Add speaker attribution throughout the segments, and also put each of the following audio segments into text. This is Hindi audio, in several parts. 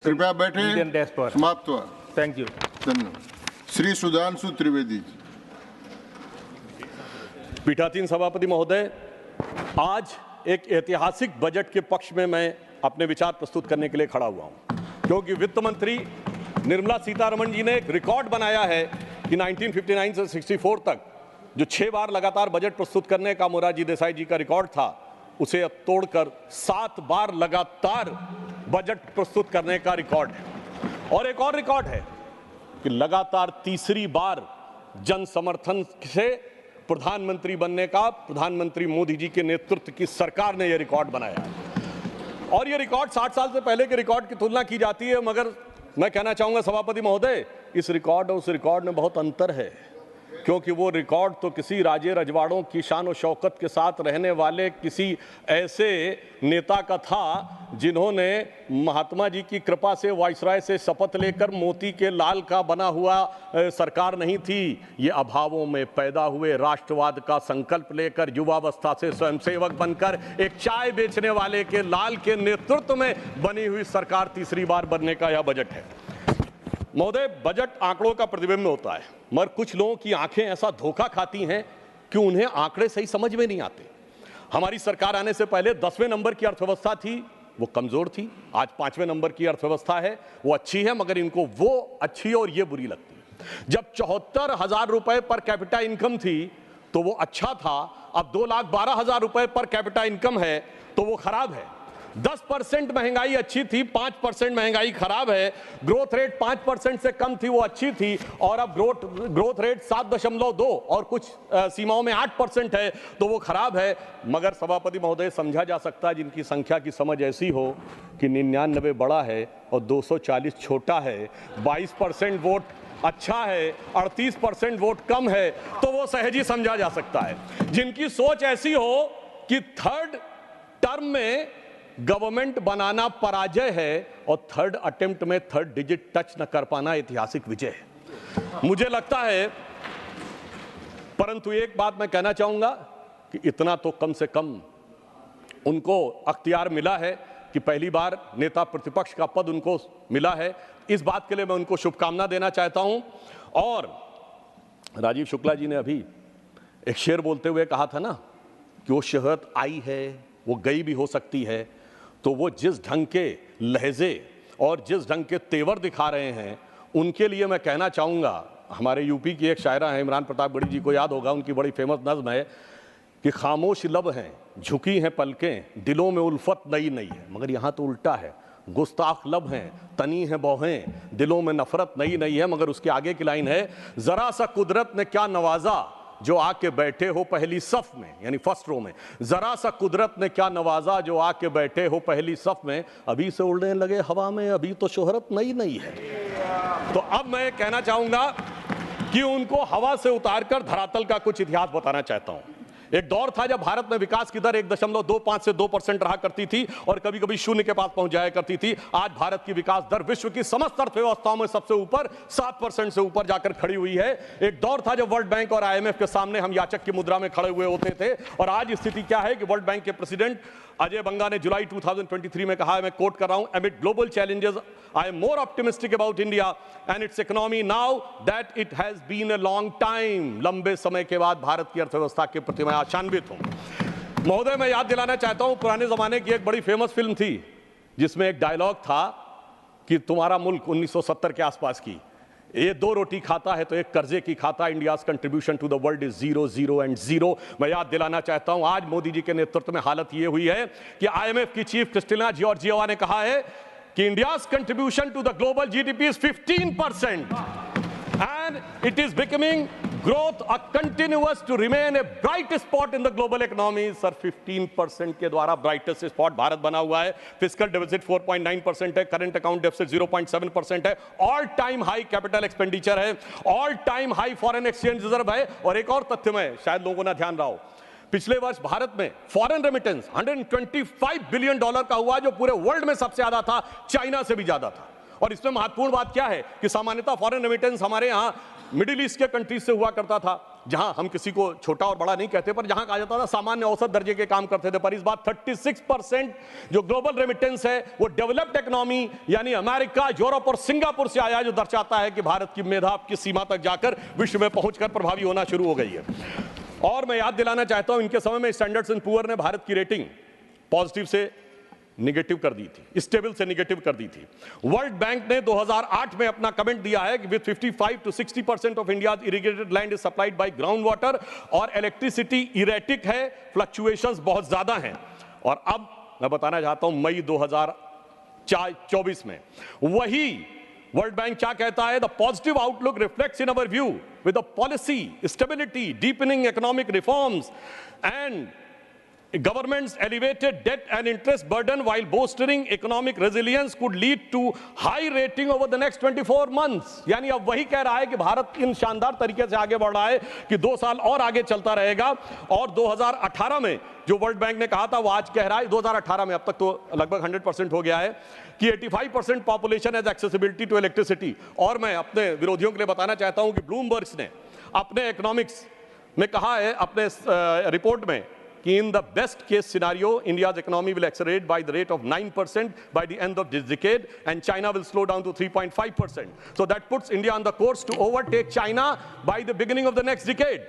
Speaker 1: कृपया बैठे।
Speaker 2: Indian diaspora.
Speaker 1: समाप्त हुआ।
Speaker 2: Thank you.
Speaker 1: धन्यवाद। श्री सुधांशु त्रिवेदी।
Speaker 3: पीठासीन सभापति महोदय, आज एक ऐतिहासिक बजट के पक्ष में मैं अपने विचार प्रस्तुत करने के लिए खड़ा हुआ हूं, क्योंकि वित्त मंत्री निर्मला सीतारमण जी ने एक रिकॉर्ड बनाया है कि 1959 से 64 तक जो 6 बार लगातार बजट प्रस्तुत करने का मोरारजी देसाई जी का रिकॉर्ड था, उसे अब तोड़कर 7 बार लगातार बजट प्रस्तुत करने का रिकॉर्ड है। और एक और रिकॉर्ड है कि लगातार तीसरी बार जन समर्थन से प्रधानमंत्री बनने का प्रधानमंत्री मोदी जी के नेतृत्व की सरकार ने यह रिकॉर्ड बनाया है। और यह रिकॉर्ड 60 साल से पहले के रिकॉर्ड की तुलना की जाती है, मगर मैं कहना चाहूंगा सभापति महोदय, इस रिकॉर्ड और उस रिकॉर्ड में बहुत अंतर है, क्योंकि वो रिकॉर्ड तो किसी राजे रजवाड़ों की शान और शौकत के साथ रहने वाले किसी ऐसे नेता का था जिन्होंने महात्मा जी की कृपा से वाइसराय से शपथ लेकर मोती के लाल का बना हुआ सरकार नहीं थी। ये अभावों में पैदा हुए, राष्ट्रवाद का संकल्प लेकर युवावस्था से स्वयंसेवक बनकर एक चाय बेचने वाले के लाल के नेतृत्व में बनी हुई सरकार तीसरी बार बनने का यह बजट है। महोदय, बजट आंकड़ों का प्रतिबिंब होता है, मगर कुछ लोगों की आंखें ऐसा धोखा खाती हैं कि उन्हें आंकड़े सही समझ में नहीं आते। हमारी सरकार आने से पहले 10वें नंबर की अर्थव्यवस्था थी, वो कमजोर थी। आज 5वें नंबर की अर्थव्यवस्था है, वो अच्छी है, मगर इनको वो अच्छी और ये बुरी लगती है। जब 74,000 रुपए पर कैपिटा इनकम थी तो वो अच्छा था, अब 2,12,000 रुपए पर कैपिटा इनकम है तो वो खराब है। 10% महंगाई अच्छी थी, 5% महंगाई खराब है। ग्रोथ रेट 5% से कम थी, वो अच्छी थी, और अब ग्रोथ रेट 7.2 और कुछ सीमाओं में 8% है तो वो खराब है। मगर सभापति महोदय, समझा जा सकता है जिनकी संख्या की समझ ऐसी हो कि 99 बड़ा है और 240 छोटा है, 22% वोट अच्छा है, 38% वोट कम है, तो वो सहज ही समझा जा सकता है। जिनकी सोच ऐसी हो कि थर्ड टर्म में गवर्नमेंट बनाना पराजय है और थर्ड अटेम्प्ट में थर्ड डिजिट टच न कर पाना ऐतिहासिक विजय है, मुझे लगता है। परंतु एक बात मैं कहना चाहूंगा कि इतना तो कम से कम उनको अख्तियार मिला है कि पहली बार नेता प्रतिपक्ष का पद उनको मिला है। इस बात के लिए मैं उनको शुभकामना देना चाहता हूं। और राजीव शुक्ला जी ने अभी एक शेर बोलते हुए कहा था ना कि वो शोहरत आई है, वो गई भी हो सकती है, तो वो जिस ढंग के लहजे और जिस ढंग के तेवर दिखा रहे हैं, उनके लिए मैं कहना चाहूँगा, हमारे यूपी की एक शायरा है, इमरान प्रतापगढ़ी जी को याद होगा, उनकी बड़ी फेमस नज्म है कि खामोश लब हैं, झुकी हैं पलकें, दिलों में उल्फत नई नई है। मगर यहाँ तो उल्टा है, गुस्ताख लब हैं, तनी हैं बौहें, दिलों में नफरत नई नई है। मगर उसके आगे की लाइन है, जरा सा कुदरत ने क्या नवाजा जो आके बैठे हो पहली सफ में, यानी फर्स्ट रो में। जरा सा कुदरत ने क्या नवाजा जो आके बैठे हो पहली सफ में, अभी से उड़ने लगे हवा में, अभी तो शोहरत नई नई है। तो अब मैं कहना चाहूंगा कि उनको हवा से उतारकर धरातल का कुछ इतिहास बताना चाहता हूं। एक दौर था जब भारत में विकास की दर 1.25 से 2% रहा करती थी और कभी कभी शून्य के पास पहुंच जाया करती थी। आज भारत की विकास दर विश्व की समस्त अर्थव्यवस्थाओं में सबसे ऊपर 7% से ऊपर जाकर खड़ी हुई है। एक दौर था जब वर्ल्ड बैंक और IMF के सामने हम याचक की मुद्रा में खड़े हुए होते थे, और आज स्थिति क्या है कि वर्ल्ड बैंक के प्रेसिडेंट अजय बंगा ने जुलाई 2023 में कहा है, मैं कोट कर रहा हूं, amid global challenges I am more optimistic about India and its economy now that it has been a long time। लंबे समय के बाद भारत की अर्थव्यवस्था के प्रति मैं आशान्वित हूं। महोदय, मैं याद दिलाना चाहता हूं, पुराने जमाने की एक बड़ी फेमस फिल्म थी जिसमें एक डायलॉग था कि तुम्हारा मुल्क 1970 के आसपास की, ये 2 रोटी खाता है तो एक कर्जे की खाता, India's contribution to the world is 0 0 and 0। मैं याद दिलाना चाहता हूं, आज मोदी जी के नेतृत्व में हालत ये हुई है कि IMF की चीफ क्रिस्टिना जॉर्जिएवा ने कहा है कि India's contribution to the global GDP is 15% and it is becoming growth a continuous to remain a bright spot in the global economy। Sir 15% के द्वारा ब्राइटेस्ट स्पॉट भारत बना हुआ है। फिस्कल डेफिसिट 4.9% है, करंट अकाउंट डेफिसिट 0.7% है, all time high capital expenditure है, all time high foreign exchange reserve है। और एक और तथ्य में शायद लोगों ने ध्यान रहा हो, पिछले वर्ष भारत में फॉरेन रेमिटेंस $125 बिलियन का हुआ, जो पूरे वर्ल्ड में सबसे ज्यादा था, चाइना से भी ज्यादा था। और इसमें महत्वपूर्ण बात क्या है कि सामान्यतः फॉरेन रेमिटेंस हमारे यहां मिडिल ईस्ट के कंट्रीज से हुआ करता था, जहां हम किसी को छोटा और बड़ा नहीं कहते, पर जहां कहा जाता था सामान्य औसत दर्जे के काम करते थे, पर इस बार 36% जो ग्लोबल रेमिटेंस है वो डेवलप्ड इकोनॉमी यानी अमेरिका, यूरोप और सिंगापुर से आया, जो दर्शाता है कि भारत की मेधा की सीमा तक जाकर विश्व में पहुंचकर प्रभावी होना शुरू हो गई है। और मैं याद दिलाना चाहता हूं, इनके समय में स्टैंडर्ड्स एंड पुअर ने भारत की रेटिंग पॉजिटिव से निगेटिव कर दी थी, स्टेबल से निगेटिव कर दी थी। वर्ल्ड बैंक ने 2008 में अपना कमेंट दिया है कि with 55 to 60% of India's irrigated land is supplied by ground water, और इलेक्ट्रिसिटी इरेटिक है, फ्लक्चुएशंस बहुत ज्यादा हैं। और अब मैं बताना चाहता हूं मई 2024 में वही वर्ल्ड बैंक क्या कहता है, the positive outlook reflects in our view with the policy stability, deepening economic reforms and government's elevated debt and interest burden while bolstering economic resilience could lead to high rating over the next 24 months। यानी अब वही कह रहा है कि भारत इन शानदार तरीके से आगे बढ़ रहा है कि 2 साल और आगे चलता रहेगा। और 2018 में जो वर्ल्ड बैंक ने कहा था वो आज कह रहा है 2018 में, अब तक तो लगभग 100% हो गया है, कि 85% population has accessibility to electricity. और मैं अपने विरोधियों के लिए बताना चाहता हूं कि ब्लूमबर्ग ने अपने इकोनॉमिक्स में कहा है, अपने रिपोर्ट में, कि in the best case scenario India's economy will accelerate by the rate of 9% by the end of this decade and China will slow down to 3.5%. So that puts India on the course to overtake China by the beginning of the next decade.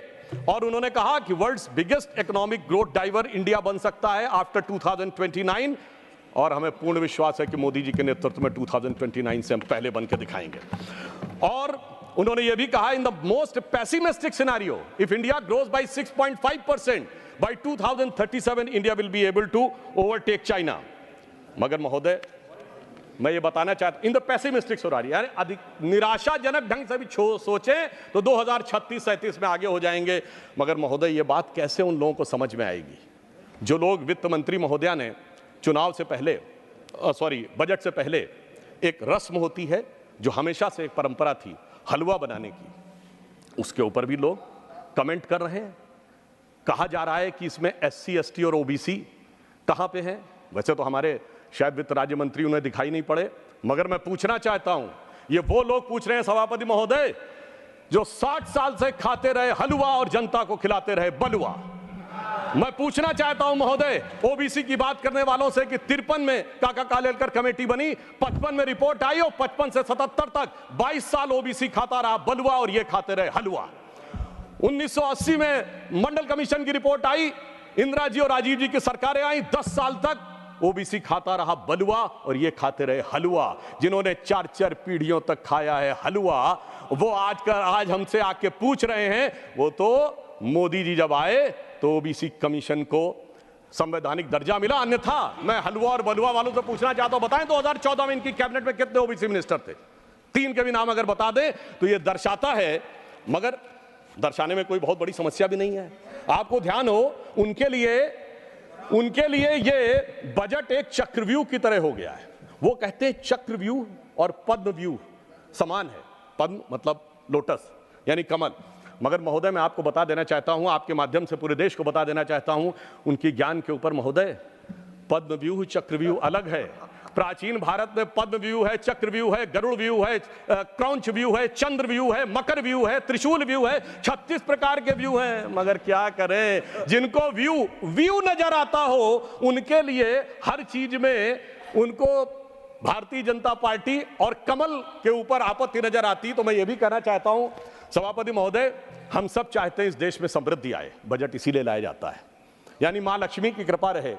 Speaker 3: और उन्होंने कहा कि world's biggest economic growth driver India बन सकता है आफ्टर 2029, और हमें पूर्ण विश्वास है कि मोदी जी के नेतृत्व में 2029 से हम पहले बन के दिखाएंगे। और उन्होंने यह भी कहा, in the most pessimistic scenario if India grows by 6.5% by 2037 India will be able to overtake China. मगर महोदय मैं ये बताना चाहता हूं, इन द पेसिमिस्टिक सिनेरियो, यानी अधिक निराशाजनक ढंग से भी सोचें तो 2036-37 में आगे हो जाएंगे। मगर महोदय ये बात कैसे उन लोगों को समझ में आएगी जो लोग, वित्त मंत्री महोदया ने चुनाव से पहले, बजट से पहले एक रस्म होती है जो हमेशा से एक परंपरा थी हलवा बनाने की, उसके ऊपर भी लोग कमेंट कर रहे हैं। कहा जा रहा है कि इसमें SC ST और OBC कहां पे हैं। वैसे तो हमारे शायद वित्त राज्य मंत्री उन्हें दिखाई नहीं पड़े, मगर मैं पूछना चाहता हूं, ये वो लोग पूछ रहे हैं सभापति महोदय जो 60 साल से खाते रहे हलवा और जनता को खिलाते रहे बलुआ। मैं पूछना चाहता हूं महोदय OBC की बात करने वालों से कि 53 में काका कालेलकर कमेटी बनी, 55 में रिपोर्ट आई और 55 से 77 तक 22 साल OBC खाता रहा बलुआ और ये खाते रहे हलवा। 1980 में मंडल कमीशन की रिपोर्ट आई, इंदिरा जी और राजीव जी की सरकारें आई, 10 साल तक OBC खाता रहा बलुआ और ये खाते रहे हलवा। जिन्होंने 4-4 पीढ़ियों तक खाया है हलवा, वो आज हमसे आके पूछ रहे हैं, वो तो मोदी जी जब आए तो OBC कमीशन को संवैधानिक दर्जा मिला, अन्यथा मैं हलवा और बलुआ वालों से पूछना चाहता हूं, बताएं 2014 में इनकी कैबिनेट में कितने OBC मिनिस्टर थे? 3 के भी नाम अगर बता दें तो ये दर्शाता है, मगर दर्शाने में कोई बहुत बड़ी समस्या भी नहीं है। आपको ध्यान हो, उनके लिए ये बजट एक चक्रव्यूह की तरह हो गया है। वो कहते हैं चक्रव्यूह और पद्मव्यूह समान है। पद्म मतलब लोटस यानी कमल। मगर महोदय मैं आपको बता देना चाहता हूं, आपके माध्यम से पूरे देश को बता देना चाहता हूं, उनकी ज्ञान के ऊपर महोदय पद्मव्यूह चक्रव्यूह अलग है। प्राचीन भारत में पद्म व्यूह है, चक्रव्यूह है, गरुड़ व्यूह है, क्रौंच व्यूह है, चंद्र व्यूह है, मकर व्यूह है, त्रिशूल व्यूह है, 36 प्रकार के व्यूह हैं। मगर क्या करें, जिनको व्यू नजर आता हो उनके लिए हर चीज में उनको भारतीय जनता पार्टी और कमल के ऊपर आपत्ति नजर आती। तो मैं ये भी कहना चाहता हूं सभापति महोदय, हम सब चाहते हैं इस देश में समृद्धि आए, बजट इसीलिए लाया जाता है, यानी मां लक्ष्मी की कृपा रहे।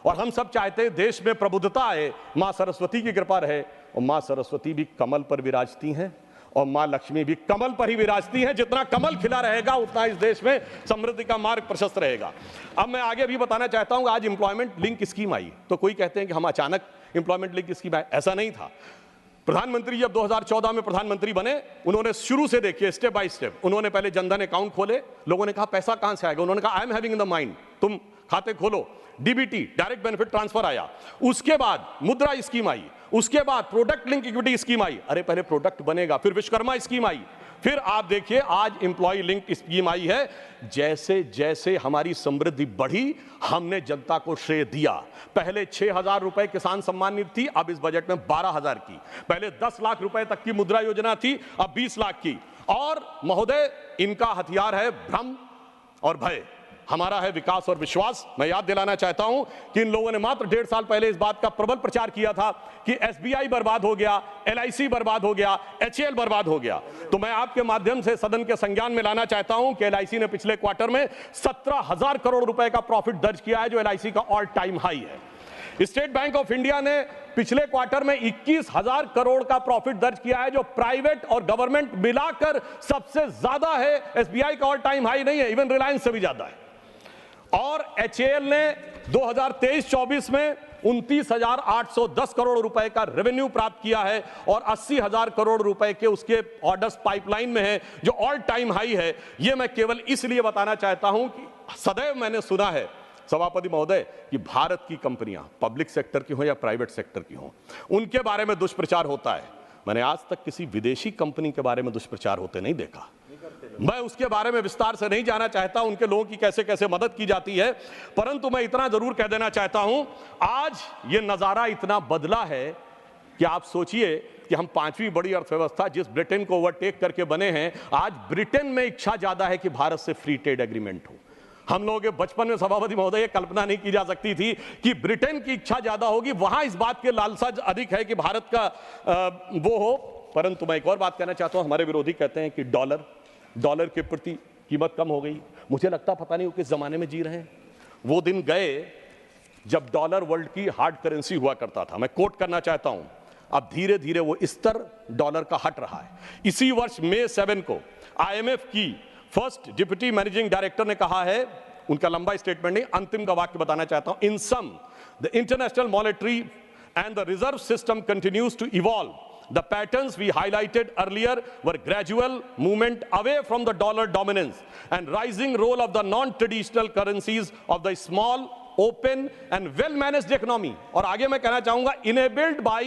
Speaker 3: और हम सब चाहते हैं देश में प्रबुद्धता आए, मां सरस्वती की कृपा रहे। और मां सरस्वती भी कमल पर विराजती हैं और मां लक्ष्मी भी कमल पर ही विराजती हैं। जितना कमल खिला रहेगा उतना इस देश में समृद्धि का मार्ग प्रशस्त रहेगा। अब मैं आगे भी बताना चाहता हूं, आज एम्प्लॉयमेंट लिंक स्कीम आई तो कोई कहते हैं कि हम अचानक एम्प्लॉयमेंट लिंक स्कीम आए, ऐसा नहीं था। प्रधानमंत्री जब 2014 में प्रधानमंत्री बने, उन्होंने शुरू से देखिए स्टेप बाय स्टेप, उन्होंने पहले जनधन अकाउंट खोले। लोगों ने कहा पैसा कहां से आएगा, उन्होंने कहा I am having in the mind, तुम खाते खोलो। डीबीटी डायरेक्ट बेनिफिट ट्रांसफर आया, उसके बाद मुद्रा स्कीम आई, उसके बाद प्रोडक्ट लिंक इक्विटी स्कीम आई। अरे पहले प्रोडक्ट बनेगा, फिर विश्वकर्मा स्कीम आई, फिर आप देखिए आज एम्प्लॉय लिंक्ड स्कीम आई है। जैसे जैसे हमारी समृद्धि बढ़ी, हमने जनता को श्रेय दिया। पहले 6,000 रुपए किसान सम्मान निधि थी, अब इस बजट में 12,000 की। पहले 10 लाख रुपए तक की मुद्रा योजना थी, अब 20 लाख की। और महोदय, इनका हथियार है भ्रम और भय, हमारा है विकास और विश्वास। मैं याद दिलाना चाहता हूं कि इन लोगों ने मात्र 1.5 साल पहले इस बात का प्रबल प्रचार किया था कि SBI बर्बाद हो गया, LIC बर्बाद हो गया, HAL बर्बाद हो गया। तो मैं आपके माध्यम से सदन के संज्ञान में लाना चाहता हूं कि LIC ने पिछले क्वार्टर में 17,000 करोड़ रुपए का प्रॉफिट दर्ज किया है, जो LIC का ऑल टाइम हाई है। स्टेट बैंक ऑफ इंडिया ने पिछले क्वार्टर में 21,000 करोड़ का प्रॉफिट दर्ज किया है, जो प्राइवेट और गवर्नमेंट मिलाकर सबसे ज्यादा है। SBI का ऑल टाइम हाई नहीं है, इवन रिलायंस से भी ज्यादा है। और HAL ने 2023-24 में 29,810 करोड़ रुपए का रेवेन्यू प्राप्त किया है और 80,000 करोड़ रुपए के उसके ऑर्डर्स पाइपलाइन में है, जो ऑल टाइम हाई है। यह मैं केवल इसलिए बताना चाहता हूं कि सदैव मैंने सुना है सभापति महोदय कि भारत की कंपनियां, पब्लिक सेक्टर की हो या प्राइवेट सेक्टर की हो, उनके बारे में दुष्प्रचार होता है। मैंने आज तक किसी विदेशी कंपनी के बारे में दुष्प्रचार होते नहीं देखा। मैं उसके बारे में विस्तार से नहीं जाना चाहता, उनके लोगों की कैसे कैसे मदद की जाती है, परंतु मैं इतना जरूर कह देना चाहता हूं, आज ये नजारा इतना बदला है कि आप सोचिए कि हम 5वीं बड़ी अर्थव्यवस्था जिस ब्रिटेन को ओवरटेक करके बने हैं, आज ब्रिटेन में इच्छा ज्यादा है कि भारत से फ्री ट्रेड एग्रीमेंट हो। हम लोगों के बचपन में सभापति महोदय ये कल्पना नहीं की जा सकती थी कि ब्रिटेन की इच्छा ज्यादा होगी, वहां इस बात के लालसा अधिक है कि भारत का वो हो। परंतु मैं एक और बात कहना चाहता हूं, हमारे विरोधी कहते हैं कि डॉलर के प्रति कीमत कम हो गई। मुझे लगता पता नहीं वो किस जमाने में जी रहे हैं। वो दिन गए जब डॉलर वर्ल्ड की हार्ड करेंसी हुआ करता था। मैं कोट करना चाहता हूं, अब धीरे धीरे वो स्तर डॉलर का हट रहा है। इसी वर्ष मई 7 को IMF की फर्स्ट डिप्टी मैनेजिंग डायरेक्टर ने कहा है, उनका लंबा स्टेटमेंट नहीं, अंतिम का वाक्य बताना चाहता हूं, in sum the international monetary and the reserve system continues to evolve. The patterns we highlighted earlier were gradual movement away from the dollar dominance and rising role of the non-traditional currencies of the small, open and well-managed economy. और आगे मैं कहना चाहूंगा, enabled by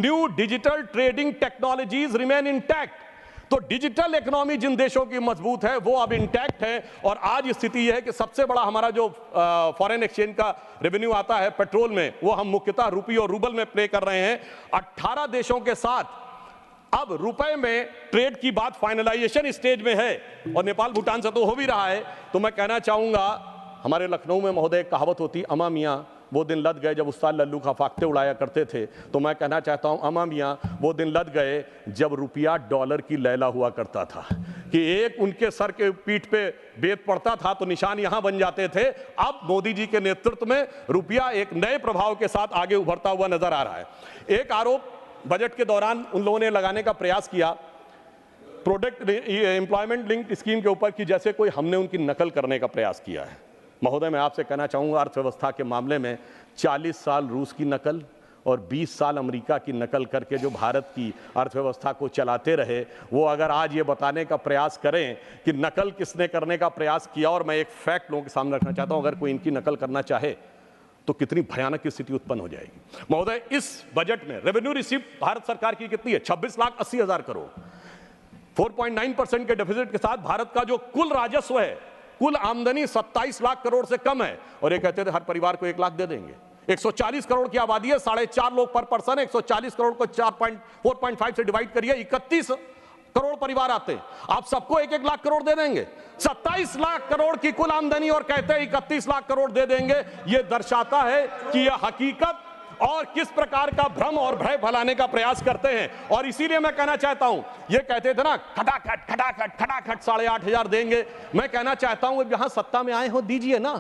Speaker 3: new digital trading technologies remain intact. तो डिजिटल इकोनॉमी जिन देशों की मजबूत है वो अब इंटैक्ट है। और आज स्थिति यह है कि सबसे बड़ा हमारा जो फॉरेन एक्सचेंज का रेवेन्यू आता है पेट्रोल में, वो हम मुख्यतः रुपये और रूबल में प्ले कर रहे हैं। 18 देशों के साथ अब रुपए में ट्रेड की बात फाइनलाइजेशन स्टेज में है और नेपाल भूटान से तो हो भी रहा है। तो मैं कहना चाहूंगा, हमारे लखनऊ में महोदय कहावत होती, अमा मियाँ वो दिन लद गए जब उस्ताद लल्लू खा फाख्ते उड़ाया करते थे। तो मैं कहना चाहता हूं, अमा मियाँ वो दिन लद गए जब रुपया डॉलर की लैला हुआ करता था, कि एक उनके सर के पीठ पे बेत पड़ता था तो निशान यहां बन जाते थे। अब मोदी जी के नेतृत्व में रुपया एक नए प्रभाव के साथ आगे उभरता हुआ नजर आ रहा है। एक आरोप बजट के दौरान उन लोगों ने लगाने का प्रयास किया प्रोडक्ट एम्प्लॉयमेंट लिंक्ड स्कीम के ऊपर, कि जैसे कोई हमने उनकी नकल करने का प्रयास किया है। महोदय, मैं आपसे कहना चाहूँगा, अर्थव्यवस्था के मामले में 40 साल रूस की नकल और 20 साल अमेरिका की नकल करके जो भारत की अर्थव्यवस्था को चलाते रहे, वो अगर आज ये बताने का प्रयास करें कि नकल किसने करने का प्रयास किया, और मैं एक फैक्ट लोगों के सामने रखना चाहता हूँ, अगर कोई इनकी नकल करना चाहे तो कितनी भयानक स्थिति उत्पन्न हो जाएगी। महोदय, इस बजट में रेवेन्यू रिसीप्ट भारत सरकार की कितनी है? 26,80,000 करोड़। 4.9% के डेफिसिट के साथ भारत का जो कुल राजस्व है, कुल आमदनी 27 लाख करोड़ से कम है। और ये कहते थे हर परिवार को 1 लाख दे देंगे। 140 करोड़ की आबादी है, 4.5 लोग पर पर्सन है। 140 करोड़ को 4.5 से डिवाइड करिए, 31 करोड़ परिवार आते हैं। आप सबको 1-1 लाख करोड़ दे देंगे। 27 लाख करोड़ की कुल आमदनी और कहते हैं 31 लाख करोड़ दे देंगे। यह दर्शाता है कि यह हकीकत और किस प्रकार का भ्रम और भय फैलाने का प्रयास करते हैं। और इसीलिए मैं कहना चाहता हूं, ये कहते थे ना खटाखट 8,500 देंगे। मैं कहना चाहता हूं, यहां सत्ता में आए हो, दीजिए ना,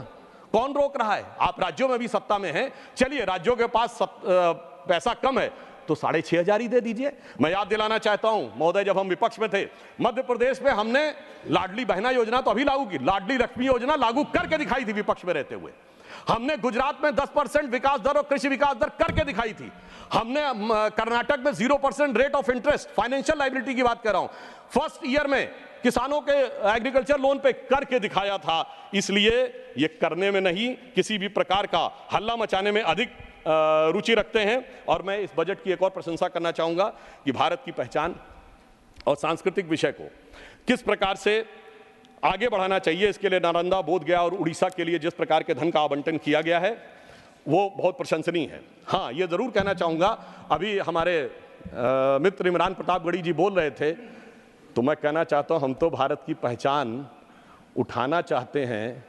Speaker 3: कौन रोक रहा है? आप राज्यों में भी सत्ता में हैं, चलिए राज्यों के पास पैसा कम है तो 6,500 ही दे दीजिए। मैं याद दिलाना चाहता हूं महोदय, जब हम विपक्ष में थे, मध्य प्रदेश में हमने लाडली बहना योजना तो अभी लागू की, लाडली लक्ष्मी योजना लागू करके दिखाई थी विपक्ष में रहते हुए। हमने गुजरात में 10% विकास दर और कृषि विकास दर करके दिखाई थी। हमने कर्नाटक में 0% rate of interest, financial liability की बात कर रहा हूं, फर्स्ट ईयर में किसानों के एग्रीकल्चर लोन पे करके दिखाया था। इसलिए ये करने में नहीं, किसी भी प्रकार का हल्ला मचाने में अधिक रुचि रखते हैं। और मैं इस बजट की एक और प्रशंसा करना चाहूंगा कि भारत की पहचान और सांस्कृतिक विषय को किस प्रकार से आगे बढ़ाना चाहिए, इसके लिए नालंदा, बोधगया और उड़ीसा के लिए जिस प्रकार के धन का आवंटन किया गया है वो बहुत प्रशंसनीय है। हाँ, ये जरूर कहना चाहूँगा, अभी हमारे मित्र इमरान प्रतापगढ़ी जी बोल रहे थे, तो मैं कहना चाहता हूँ हम तो भारत की पहचान उठाना चाहते हैं,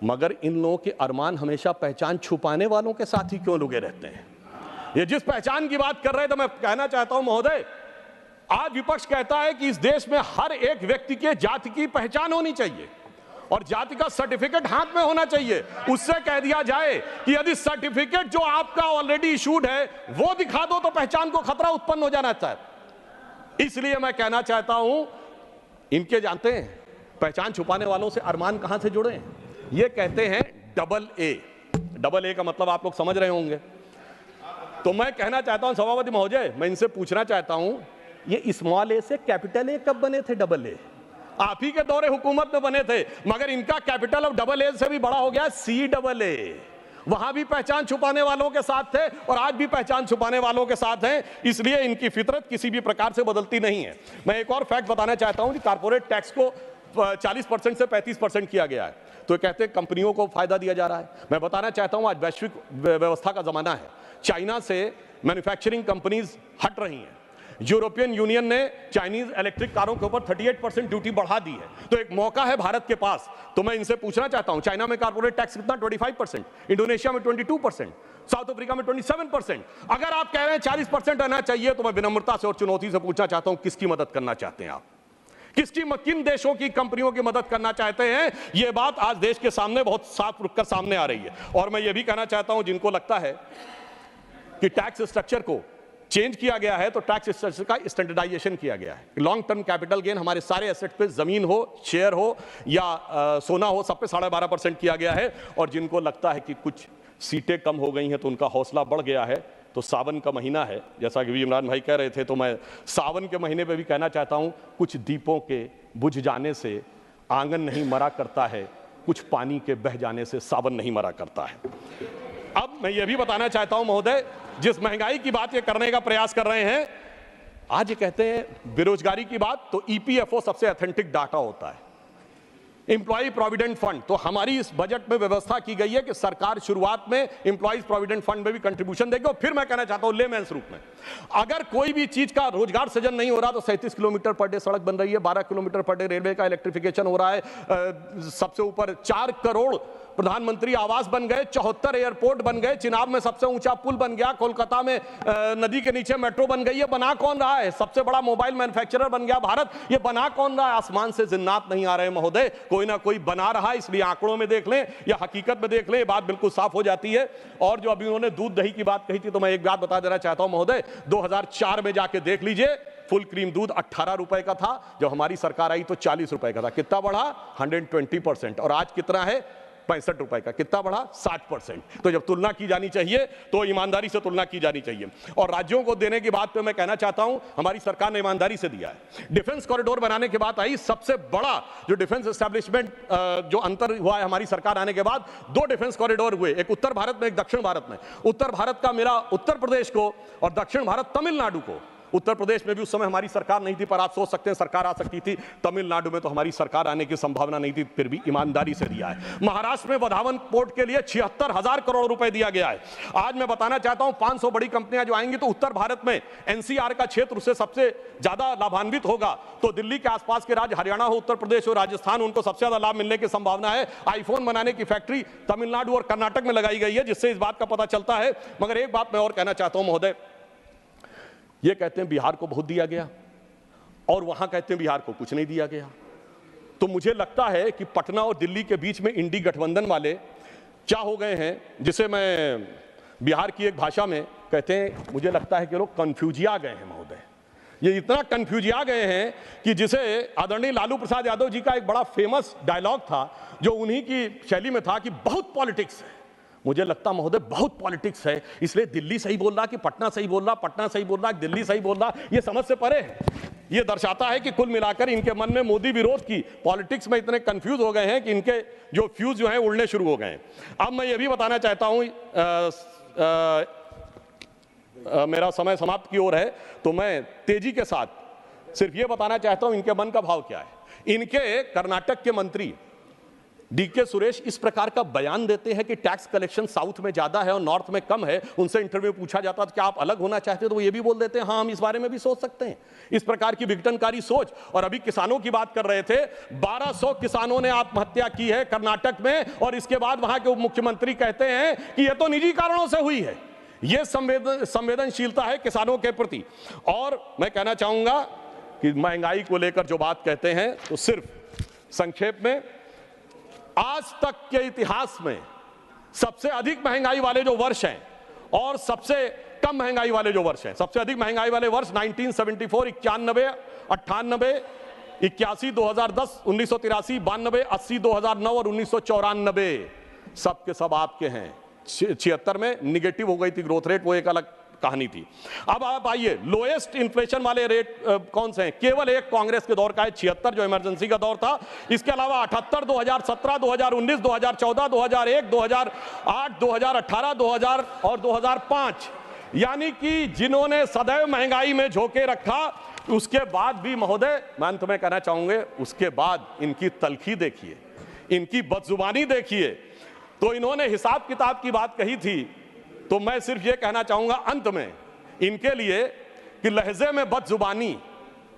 Speaker 3: मगर इन लोगों के अरमान हमेशा पहचान छुपाने वालों के साथ ही क्यों लुके रहते हैं। ये जिस पहचान की बात कर रहे हैं, तो मैं कहना चाहता हूं महोदय, आज विपक्ष कहता है कि इस देश में हर एक व्यक्ति के जाति की पहचान होनी चाहिए और जाति का सर्टिफिकेट हाथ में होना चाहिए। उससे कह दिया जाए कि यदि सर्टिफिकेट जो आपका ऑलरेडी इशूड है वो दिखा दो तो पहचान को खतरा उत्पन्न हो जाना चाहिए। इसलिए मैं कहना चाहता हूं, इनके जानते हैं पहचान छुपाने वालों से अरमान कहां से जुड़े हैं। ये कहते हैं डबल ए का मतलब आप लोग समझ रहे होंगे। तो मैं कहना चाहता हूं सभापति महोदय, मैं इनसे पूछना चाहता हूं, ये स्मॉल ए से कैपिटल ए कब बने थे डबल ए? आप ही के दौरे हुकूमत में बने थे, मगर इनका कैपिटल अब डबल ए से भी बड़ा हो गया CAA। वहां भी पहचान छुपाने वालों के साथ थे और आज भी पहचान छुपाने वालों के साथ हैं, इसलिए इनकी फितरत किसी भी प्रकार से बदलती नहीं है। मैं एक और फैक्ट बताना चाहता हूं कि कारपोरेट टैक्स को 40% से 35% किया गया है, तो कहते हैं कंपनियों को फायदा दिया जा रहा है। मैं बताना चाहता हूं आज वैश्विक व्यवस्था का जमाना है, चाइना से मैन्युफैक्चरिंग कंपनीज हट रही हैं। यूरोपियन यूनियन ने चाइनीज इलेक्ट्रिक कारों के ऊपर 38% ड्यूटी बढ़ा दी है, तो एक मौका है भारत के पास। तो मैं इनसे पूछना चाहता हूं, चाइना में कारपोरेट टैक्स कितना? 25%, इंडोनेशिया में 22%, साउथ अफ्रीका में 27%। अगर आप कह रहे हैं 40% रहना चाहिए, तो मैं विनम्रता से और चुनौती से पूछना चाहता हूं, किसकी मदद करना चाहते हैं आप? किन देशों की कंपनियों की मदद करना चाहते हैं? यह बात आज देश के सामने बहुत साफ रुककर सामने आ रही है। और मैं यह भी कहना चाहता हूं, जिनको लगता है कि टैक्स स्ट्रक्चर को चेंज किया गया है, तो टैक्स स्ट्रक्चर का स्टैंडर्डाइजेशन किया गया है। लॉन्ग टर्म कैपिटल गेन हमारे सारे एसेट पे, जमीन हो, शेयर हो या सोना हो, सब पे 12.5% किया गया है। और जिनको लगता है कि कुछ सीटें कम हो गई हैं तो उनका हौसला बढ़ गया है, तो सावन का महीना है, जैसा कि इमरान भाई कह रहे थे, तो मैं सावन के महीने पे भी कहना चाहता हूं, कुछ दीपों के बुझ जाने से आंगन नहीं मरा करता है, कुछ पानी के बह जाने से सावन नहीं मरा करता है। अब मैं ये भी बताना चाहता हूं महोदय, जिस महंगाई की बात ये करने का प्रयास कर रहे हैं, आज ये कहते हैं बेरोजगारी की बात, तो EPFO सबसे ऑथेंटिक डाटा होता है, एम्प्लॉय प्रोविडेंट फंड। तो हमारी इस बजट में व्यवस्था की गई है कि सरकार शुरुआत में एम्प्लॉयज प्रोविडेंट फंड में भी कंट्रीब्यूशन देगी। और फिर मैं कहना चाहता हूं लेमेंस रूप में, अगर कोई भी चीज का रोजगार सृजन नहीं हो रहा, तो 37 किलोमीटर पर डे सड़क बन रही है, 12 किलोमीटर पर डे रेलवे का इलेक्ट्रिफिकेशन हो रहा है, सबसे ऊपर 4 करोड़ प्रधानमंत्री आवास बन गए, 74 एयरपोर्ट बन गए, चिनाब में सबसे ऊंचा पुल बन गया, कोलकाता में नदी के नीचे मेट्रो बन गई। ये बना कौन रहा है? सबसे बड़ा मोबाइल मैन्युफैक्चरर बन गया भारत। ये बना कौन रहा है? आसमान से जिन्नात नहीं आ रहे महोदय, कोई ना कोई बना रहा है। इसलिए आंकड़ों में देख लें या हकीकत में देख लें, ये बात बिल्कुल साफ हो जाती है। और जो अभी उन्होंने दूध दही की बात कही थी, तो मैं एक बात बता देना चाहता हूं महोदय, 2004 में जाके देख लीजिए, फुल क्रीम दूध 18 रुपए का था, जब हमारी सरकार आई तो 40 रुपए का था। कितना बढ़ा? 120%। और आज कितना है? 65 रुपए का। कितना बढ़ा? 60%। तो जब तुलना की जानी चाहिए तो ईमानदारी से तुलना की जानी चाहिए। और राज्यों को देने की बात पे मैं कहना चाहता हूं, हमारी सरकार ने ईमानदारी से दिया है। डिफेंस कॉरिडोर बनाने की बात आई, सबसे बड़ा जो डिफेंस एस्टेब्लिशमेंट जो अंतर हुआ है हमारी सरकार आने के बाद, 2 डिफेंस कॉरिडोर हुए, एक उत्तर भारत में, एक दक्षिण भारत में। उत्तर भारत का मेरा उत्तर प्रदेश को और दक्षिण भारत तमिलनाडु को। उत्तर प्रदेश में भी उस समय हमारी सरकार नहीं थी, पर आप सोच सकते हैं सरकार आ सकती थी। तमिलनाडु में तो हमारी सरकार आने की संभावना नहीं थी, फिर भी ईमानदारी से दिया है। महाराष्ट्र में वधावन पोर्ट के लिए 76,000 करोड़ रुपए दिया गया है। आज मैं बताना चाहता हूं, 500 बड़ी कंपनियां जो आएंगी, तो उत्तर भारत में NCR का क्षेत्र उससे सबसे ज्यादा लाभान्वित होगा। तो दिल्ली के आसपास के राज्य, हरियाणा हो, उत्तर प्रदेश हो, राजस्थान, उनको सबसे ज्यादा लाभ मिलने की संभावना है। आईफोन बनाने की फैक्ट्री तमिलनाडु और कर्नाटक में लगाई गई है, जिससे इस बात का पता चलता है। मगर एक बात मैं और कहना चाहता हूं महोदय, ये कहते हैं बिहार को बहुत दिया गया और वहां कहते हैं बिहार को कुछ नहीं दिया गया। तो मुझे लगता है कि पटना और दिल्ली के बीच में इंडी गठबंधन वाले क्या हो गए हैं, जिसे मैं बिहार की एक भाषा में कहते हैं, मुझे लगता है कि लोग कंफ्यूजिया गए हैं महोदय। ये इतना कंफ्यूजिया गए हैं कि जिसे आदरणीय लालू प्रसाद यादव जी का एक बड़ा फेमस डायलॉग था, जो उन्हीं की शैली में था कि बहुत पॉलिटिक्स है। मुझे लगता महोदय बहुत पॉलिटिक्स है, इसलिए दिल्ली सही बोल रहा कि पटना सही बोल रहा, पटना सही बोल रहा दिल्ली सही बोल रहा, ये समझ से परे है। ये दर्शाता है कि कुल मिलाकर इनके मन में मोदी विरोध की पॉलिटिक्स में इतने कंफ्यूज हो गए हैं कि इनके जो फ्यूज जो हैं उड़ने शुरू हो गए हैं। अब मैं ये भी बताना चाहता हूं, मेरा समय समाप्त की ओर है, तो मैं तेजी के साथ सिर्फ ये बताना चाहता हूं इनके मन का भाव क्या है। इनके कर्नाटक के मंत्री डीके सुरेश इस प्रकार का बयान देते हैं कि टैक्स कलेक्शन साउथ में ज्यादा है और नॉर्थ में कम है। उनसे इंटरव्यू पूछा जाता था कि आप अलग होना चाहते हो, तो वो ये भी बोल देते हैं हाँ हम इस बारे में भी सोच सकते हैं। इस प्रकार की विघटनकारी सोच। और अभी किसानों की बात कर रहे थे, 1200 किसानों ने आत्महत्या की है कर्नाटक में, और इसके बाद वहां के उप मुख्यमंत्री कहते हैं कि यह तो निजी कारणों से हुई है। यह संवेदनशीलता है किसानों के प्रति। और मैं कहना चाहूंगा कि महंगाई को लेकर जो बात कहते हैं, तो सिर्फ संक्षेप में, आज तक के इतिहास में सबसे अधिक महंगाई वाले जो वर्ष हैं और सबसे कम महंगाई वाले जो वर्ष हैं, सबसे अधिक महंगाई वाले वर्ष 1974, 91, 98, 81, 2010, 1983, 92, 80, 2009 और 1994 सब के सब आपके हैं। 76 में निगेटिव हो गई थी ग्रोथ रेट, वो एक अलग कहानी थी। अब आप आइए, लोएस्ट इन्फ्लेशन वाले रेट कौन से हैं? केवल एक कांग्रेस के दौर का है 76 जो इमरजेंसी का दौर था। इसके अलावा 78, 2017, 2019, 2014, 2001, 2008, 2018, 2000 और 2005, यानी कि जिन्होंने सदैव महंगाई में झोंके रखा, उसके बाद भी महोदय मैं अंत में कहना चाहूंगे, उसके बाद इनकी तलखी देखिए, इनकी बदजुबानी देखिए। तो इन्होंने हिसाब किताब की बात कही थी, तो मैं सिर्फ ये कहना चाहूंगा अंत में इनके लिए कि लहजे में बदजुबानी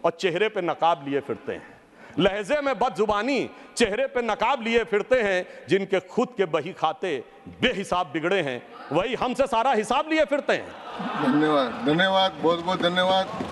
Speaker 3: और चेहरे पे नकाब लिए फिरते हैं। लहजे में बदजुबानी, चेहरे पे नकाब लिए फिरते हैं। जिनके खुद के बही खाते बेहिसाब बिगड़े हैं, वही हमसे सारा हिसाब लिए फिरते हैं।
Speaker 1: धन्यवाद, धन्यवाद, बहुत बहुत धन्यवाद।